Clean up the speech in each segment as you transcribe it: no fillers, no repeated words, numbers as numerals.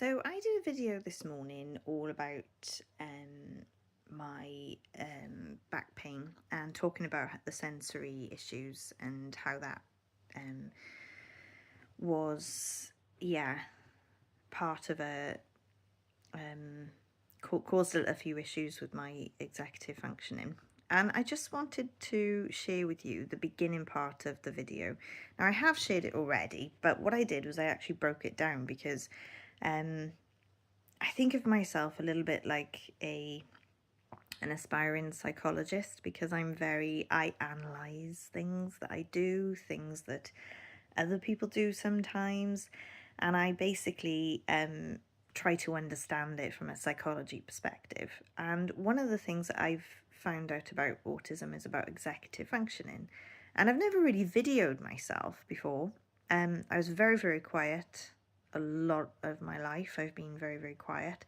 So I did a video this morning all about my back pain and talking about the sensory issues and how that um, was, part of caused a few issues with my executive functioning. And I just wanted to share with you the beginning part of the video. Now, I have shared it already, but what I did was I actually broke it down because I think of myself a little bit like an aspiring psychologist because I analyze things that I do, things that other people do sometimes, and I basically try to understand it from a psychology perspective. And one of the things that I've found out about autism is about executive functioning, and I've never really videoed myself before. I was very, very quiet a lot of my life. I've been very, very quiet.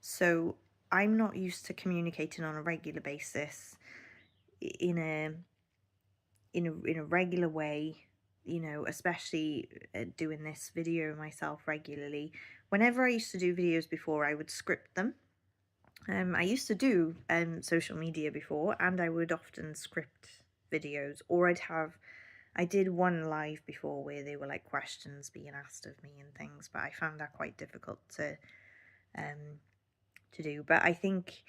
So I'm not used to communicating on a regular basis in a regular way, especially doing this video myself regularly. Whenever I used to do videos before, I would script them. I used to do social media before, and I would often script videos, or I did one live before where there were like questions being asked of me and things, but I found that quite difficult to do. But I think,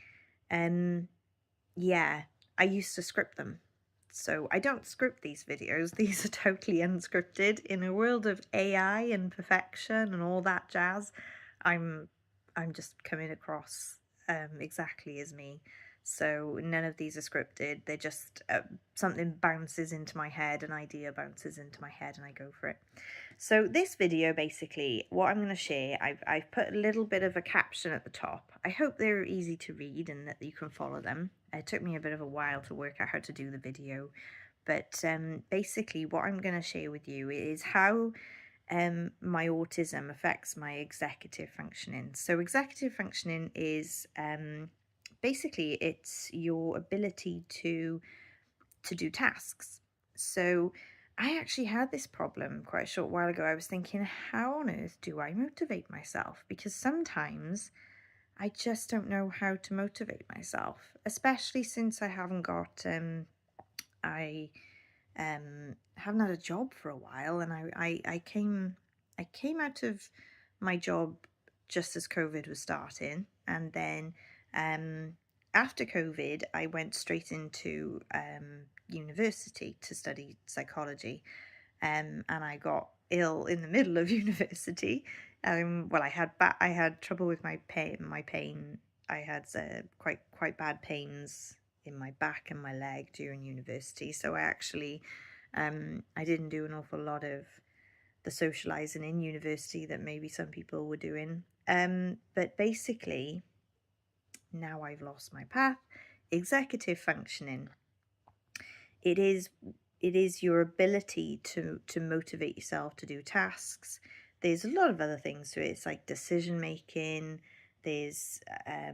yeah, I used to script them. So I don't script these videos. These are totally unscripted. In a world of AI and perfection and all that jazz, I'm I'm just coming across exactly as me. So none of these are scripted. They're just something bounces into my head, an idea bounces into my head, and I go for it. So this video, basically, what I'm going to share, I've put a little bit of a caption at the top. I hope they're easy to read and that you can follow them. It took me a bit of a while to work out how to do the video, but basically what I'm going to share with you is how my autism affects my executive functioning. So executive functioning is basically it's your ability to do tasks. So I actually had this problem quite a short while ago. I was thinking, how on earth do I motivate myself? Because sometimes I just don't know how to motivate myself, especially since I haven't got I haven't had a job for a while, and I came out of my job just as COVID was starting, and then after COVID I went straight into university to study psychology, and I got ill in the middle of university. Well, I had trouble with my pain. I had quite bad pains in my back and my leg during university. So I didn't do an awful lot of the socializing in university that maybe some people were doing. But basically, now I've lost my path. Executive functioning. It is your ability to motivate yourself to do tasks. There's a lot of other things to it. It's like decision making. There's I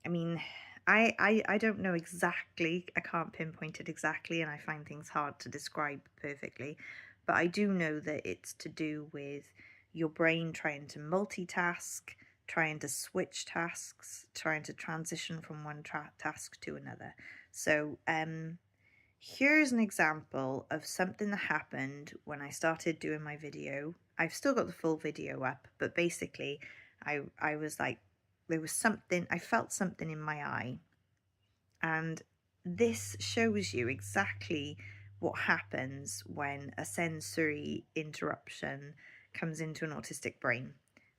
mean, I don't know exactly. I can't pinpoint it exactly, and I find things hard to describe perfectly. But I do know that it's to do with your brain trying to multitask, trying to switch tasks, trying to transition from one task to another. So here's an example of something that happened when I started doing my video. I've still got the full video up, but basically I was like, there was something, I felt something in my eye. And this shows you exactly what happens when a sensory interruption comes into an autistic brain.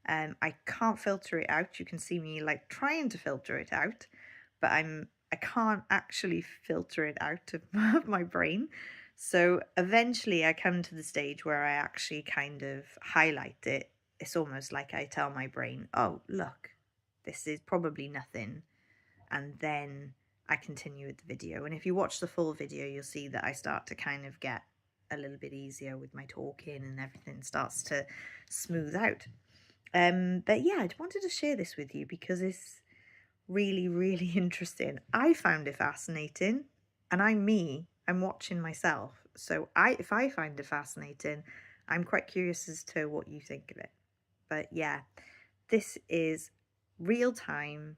I can't filter it out. You can see me like trying to filter it out, but I can't actually filter it out of my brain. So eventually I come to the stage where I actually kind of highlight it. It's almost like I tell my brain, oh, look, this is probably nothing. And then I continue with the video. And if you watch the full video, you'll see that I start to kind of get a little bit easier with my talking and everything starts to smooth out. But yeah, I wanted to share this with you because it's really, really interesting. I found it fascinating, and I'm watching myself. So if I find it fascinating, I'm quite curious as to what you think of it. But yeah, this is real-time,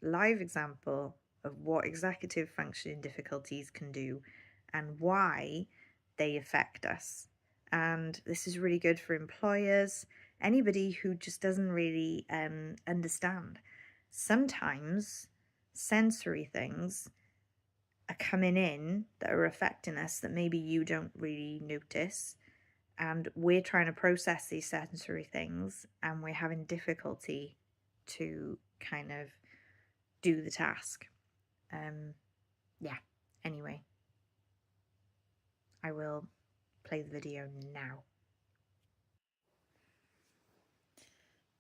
live example of what executive functioning difficulties can do and why they affect us. And this is really good for employers, anybody who just doesn't really understand. Sometimes sensory things are coming in that are affecting us that maybe you don't really notice, and we're trying to process these sensory things and we're having difficulty to kind of do the task. Yeah, anyway, I will play the video now.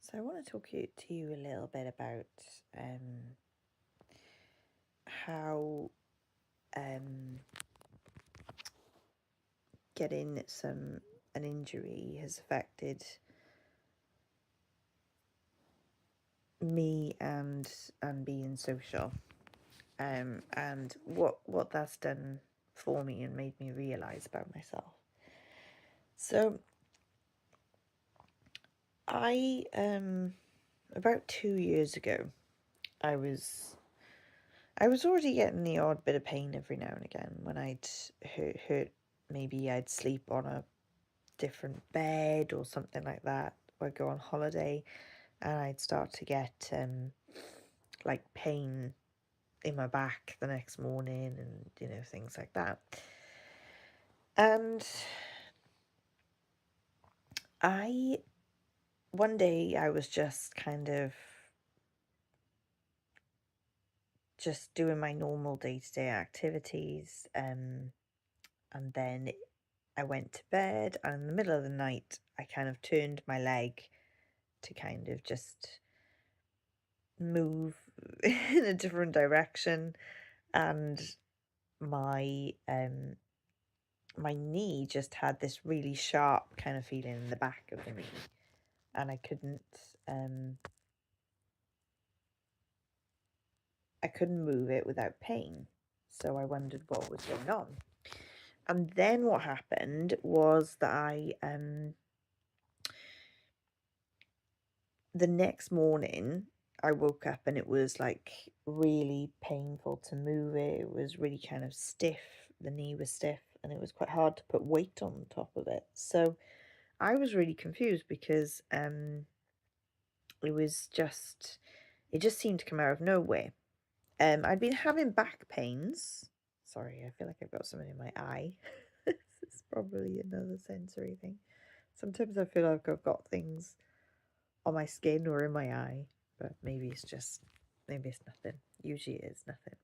So I want to talk to you a little bit about how getting an injury has affected me and being social, and what that's done for me and made me realize about myself. So I about 2 years ago, I was already getting the odd bit of pain every now and again when I'd hurt. Maybe I'd sleep on a different bed or something like that, or I'd go on holiday and I'd start to get like pain in my back the next morning, and you know, things like that. And one day I was just kind of just doing my normal day-to-day activities, and then I went to bed, and in the middle of the night I kind of turned my leg to kind of just move in a different direction, and my my knee just had this really sharp kind of feeling in the back of the knee, and I couldn't move it without pain. So I wondered what was going on. And then what happened was that the next morning I woke up and it was like really painful to move it. It was really kind of stiff. The knee was stiff and it was quite hard to put weight on top of it. So I was really confused because it just seemed to come out of nowhere. I'd been having back pains. Sorry, I feel like I've got something in my eye. This is probably another sensory thing. Sometimes I feel like I've got things on my skin or in my eye, but maybe it's nothing. Usually it is nothing.